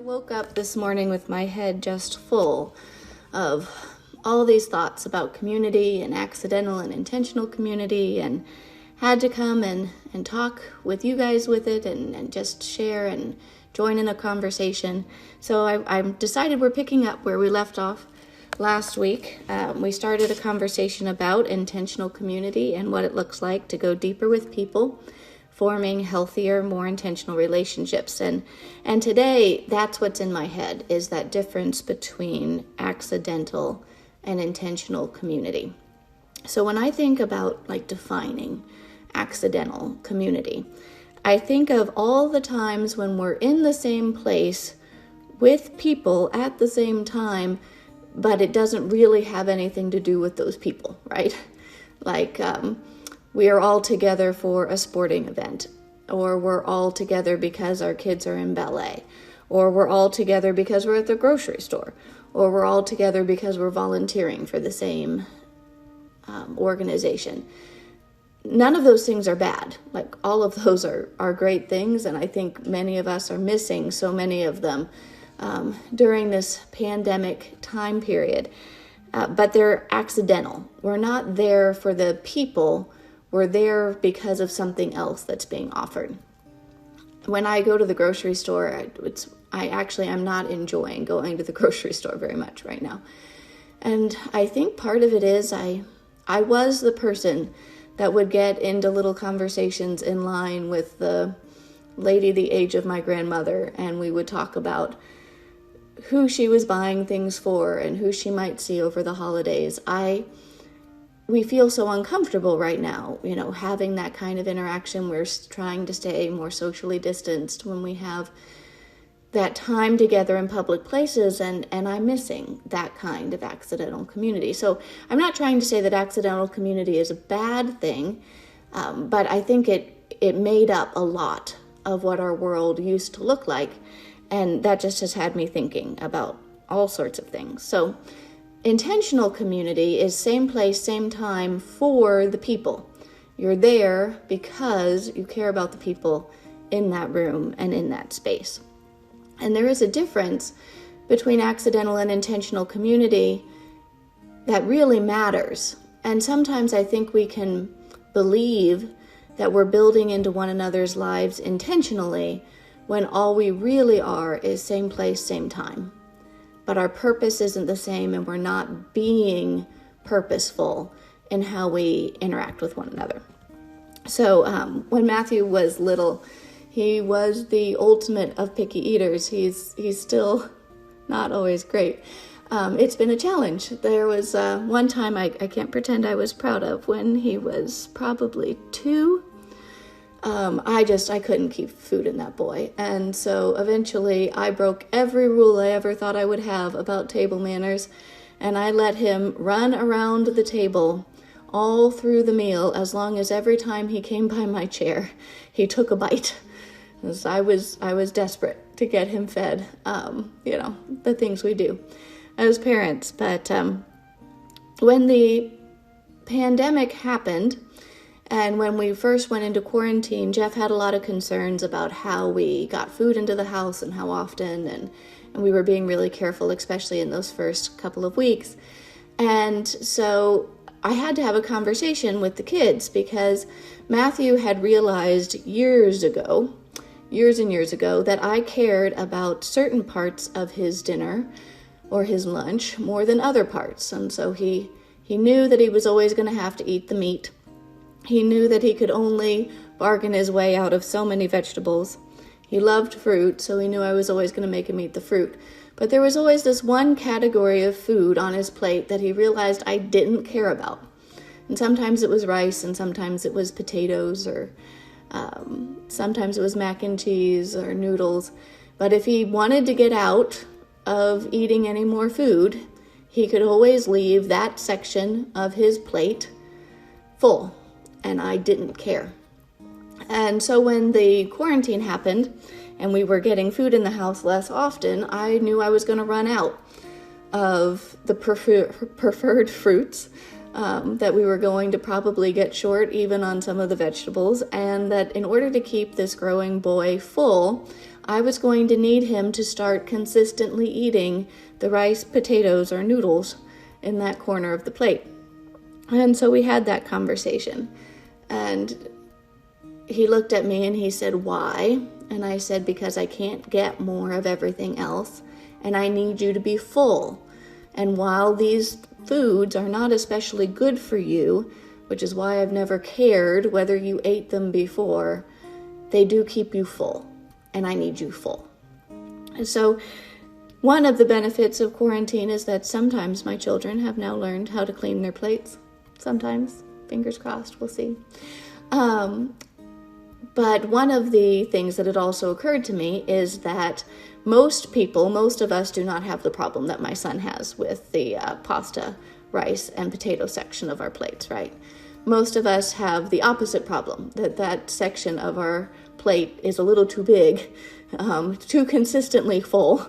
Woke up this morning with my head just full of all these thoughts about community and accidental and intentional community, and had to come and talk with you guys with it and just share and join in a conversation. So I decided we're picking up where we left off last week. We started a conversation about intentional community and what it looks like to go deeper with people, forming healthier, more intentional relationships. And today, that's what's in my head, is that difference between accidental and intentional community. So when I think about defining accidental community, I think of all the times when we're in the same place with people at the same time, but it doesn't really have anything to do with those people, right? We are all together for a sporting event, or we're all together because our kids are in ballet, or we're all together because we're at the grocery store, or we're all together because we're volunteering for the same organization. None of those things are bad. All of those are great things, and I think many of us are missing so many of them during this pandemic time period. But they're accidental. We're not there for the people. We're there because of something else that's being offered. When I go to the grocery store, I'm not enjoying going to the grocery store very much right now. And I think part of it is I was the person that would get into little conversations in line with the lady the age of my grandmother, and we would talk about who she was buying things for and who she might see over the holidays. We feel so uncomfortable right now, having that kind of interaction. We're trying to stay more socially distanced when we have that time together in public places, and I'm missing that kind of accidental community. So I'm not trying to say that accidental community is a bad thing, but I think it made up a lot of what our world used to look like, and that just has had me thinking about all sorts of things. So intentional community is same place, same time for the people. You're there because you care about the people in that room and in that space. And there is a difference between accidental and intentional community that really matters. And sometimes I think we can believe that we're building into one another's lives intentionally when all we really are is same place, same time. But our purpose isn't the same, and we're not being purposeful in how we interact with one another. So when Matthew was little, he was the ultimate of picky eaters. He's still not always great. It's been a challenge. There was one time I can't pretend I was proud of, when he was probably 2. I couldn't keep food in that boy. And so eventually I broke every rule I ever thought I would have about table manners, and I let him run around the table all through the meal, as long as every time he came by my chair, he took a bite. Because I was desperate to get him fed, the things we do as parents. But when the pandemic happened, and when we first went into quarantine, Jeff had a lot of concerns about how we got food into the house and how often, and we were being really careful, especially in those first couple of weeks. And so I had to have a conversation with the kids, because Matthew had realized years and years ago, that I cared about certain parts of his dinner or his lunch more than other parts. And so he knew that he was always going to have to eat the meat. He knew that he could only bargain his way out of so many vegetables. He loved fruit, so he knew I was always going to make him eat the fruit. But there was always this one category of food on his plate that he realized I didn't care about. And sometimes it was rice, and sometimes it was potatoes, or sometimes it was mac and cheese or noodles. But if he wanted to get out of eating any more food, he could always leave that section of his plate full. And I didn't care. And so when the quarantine happened and we were getting food in the house less often, I knew I was going to run out of the preferred fruits, that we were going to probably get short even on some of the vegetables, and that in order to keep this growing boy full, I was going to need him to start consistently eating the rice, potatoes, or noodles in that corner of the plate. And so we had that conversation. And he looked at me and he said, "Why?" And I said, "Because I can't get more of everything else, and I need you to be full. And while these foods are not especially good for you, which is why I've never cared whether you ate them before, they do keep you full, and I need you full." And so one of the benefits of quarantine is that sometimes my children have now learned how to clean their plates. Sometimes, fingers crossed, we'll see. But one of the things that had also occurred to me is that most of us do not have the problem that my son has with the pasta, rice, and potato section of our plates, right? Most of us have the opposite problem, that section of our plate is a little too big, too consistently full.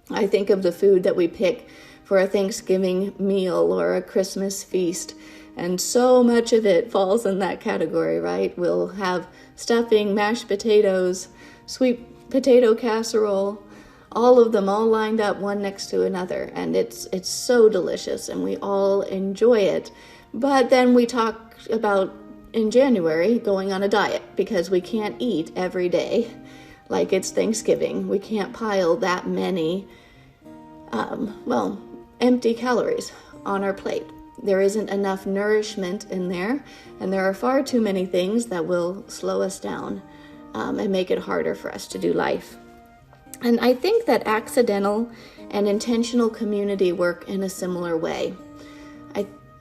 I think of the food that we pick for a Thanksgiving meal or a Christmas feast, and so much of it falls in that category, right? We'll have stuffing, mashed potatoes, sweet potato casserole, all of them all lined up one next to another, and it's so delicious, and we all enjoy it. But then we talk about, in January, going on a diet, because we can't eat every day like it's Thanksgiving. We can't pile that many, empty calories on our plate. There isn't enough nourishment in there, and there are far too many things that will slow us down and make it harder for us to do life. And I think that accidental and intentional community work in a similar way.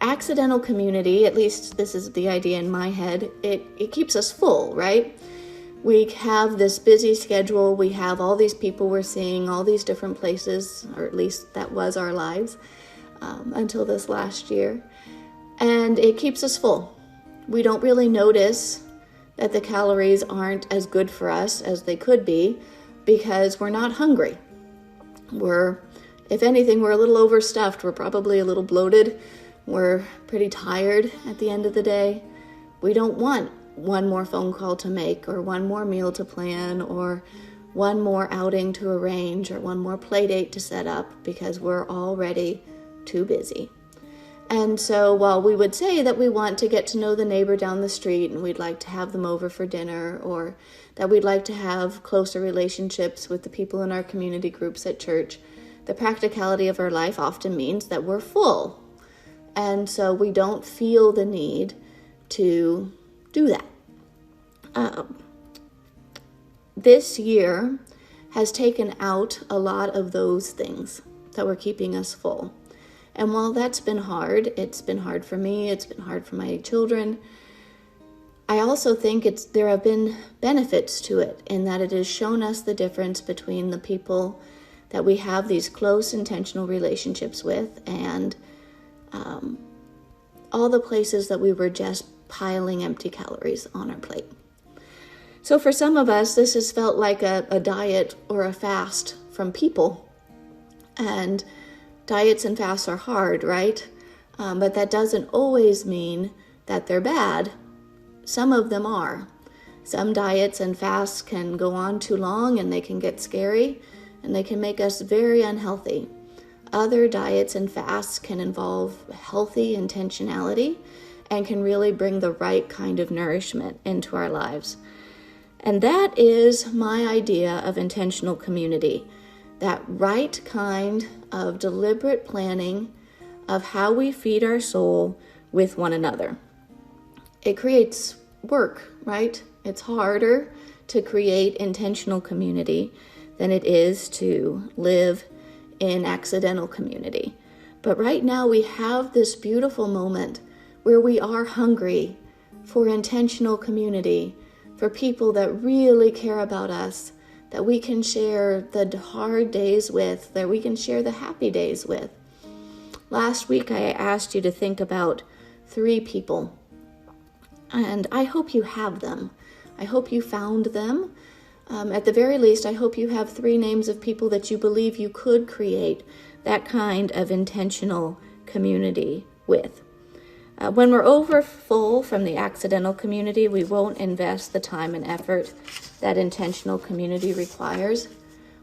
Accidental community, at least this is the idea in my head, it keeps us full, right? We have this busy schedule, we have all these people we're seeing, all these different places, or at least that was our lives until this last year. And it keeps us full. We don't really notice that the calories aren't as good for us as they could be because we're not hungry. If anything, we're a little overstuffed. We're probably a little bloated. We're pretty tired at the end of the day. We don't want one more phone call to make, or one more meal to plan, or one more outing to arrange, or one more play date to set up, because we're already too busy. And so while we would say that we want to get to know the neighbor down the street and we'd like to have them over for dinner, or that we'd like to have closer relationships with the people in our community groups at church, the practicality of our life often means that we're full. And so we don't feel the need to do that. This year has taken out a lot of those things that were keeping us full. And while that's been hard, it's been hard for me, it's been hard for my children, I also think there have been benefits to it, in that it has shown us the difference between the people that we have these close, intentional relationships with and all the places that we were just piling empty calories on our plate. So for some of us, this has felt like a diet or a fast from people. And diets and fasts are hard, right? But that doesn't always mean that they're bad. Some of them are. Some diets and fasts can go on too long and they can get scary and they can make us very unhealthy. Other diets and fasts can involve healthy intentionality and can really bring the right kind of nourishment into our lives. And that is my idea of intentional community. That right kind of deliberate planning of how we feed our soul with one another. It creates work, right? It's harder to create intentional community than it is to live in accidental community. But right now we have this beautiful moment where we are hungry for intentional community, for people that really care about us, that we can share the hard days with, that we can share the happy days with. Last week I asked you to think about 3 people, and I hope you have them. I hope you found them. At the very least, I hope you have 3 names of people that you believe you could create that kind of intentional community with. When we're over full from the accidental community, we won't invest the time and effort that intentional community requires.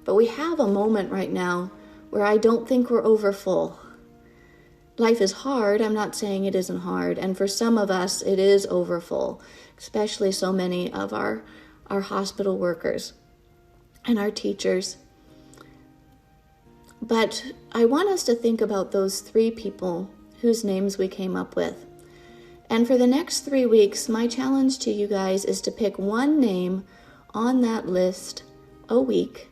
But we have a moment right now where I don't think we're over full. Life is hard. I'm not saying it isn't hard. And for some of us, it is over full, especially so many of our hospital workers and our teachers. But I want us to think about those 3 people whose names we came up with. And for the next 3 weeks, my challenge to you guys is to pick one name on that list a week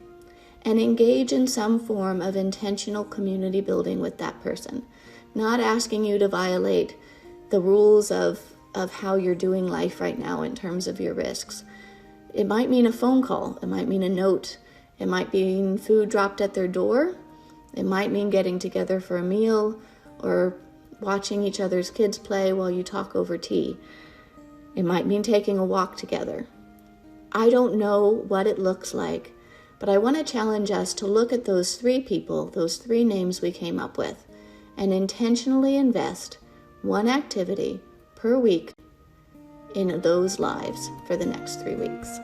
and engage in some form of intentional community building with that person. Not asking you to violate the rules of how you're doing life right now in terms of your risks. It might mean a phone call. It might mean a note. It might mean food dropped at their door. It might mean getting together for a meal or watching each other's kids play while you talk over tea. It might mean taking a walk together. I don't know what it looks like, but I want to challenge us to look at those 3 people, those 3 names we came up with, and intentionally invest one activity per week in those lives for the next 3 weeks.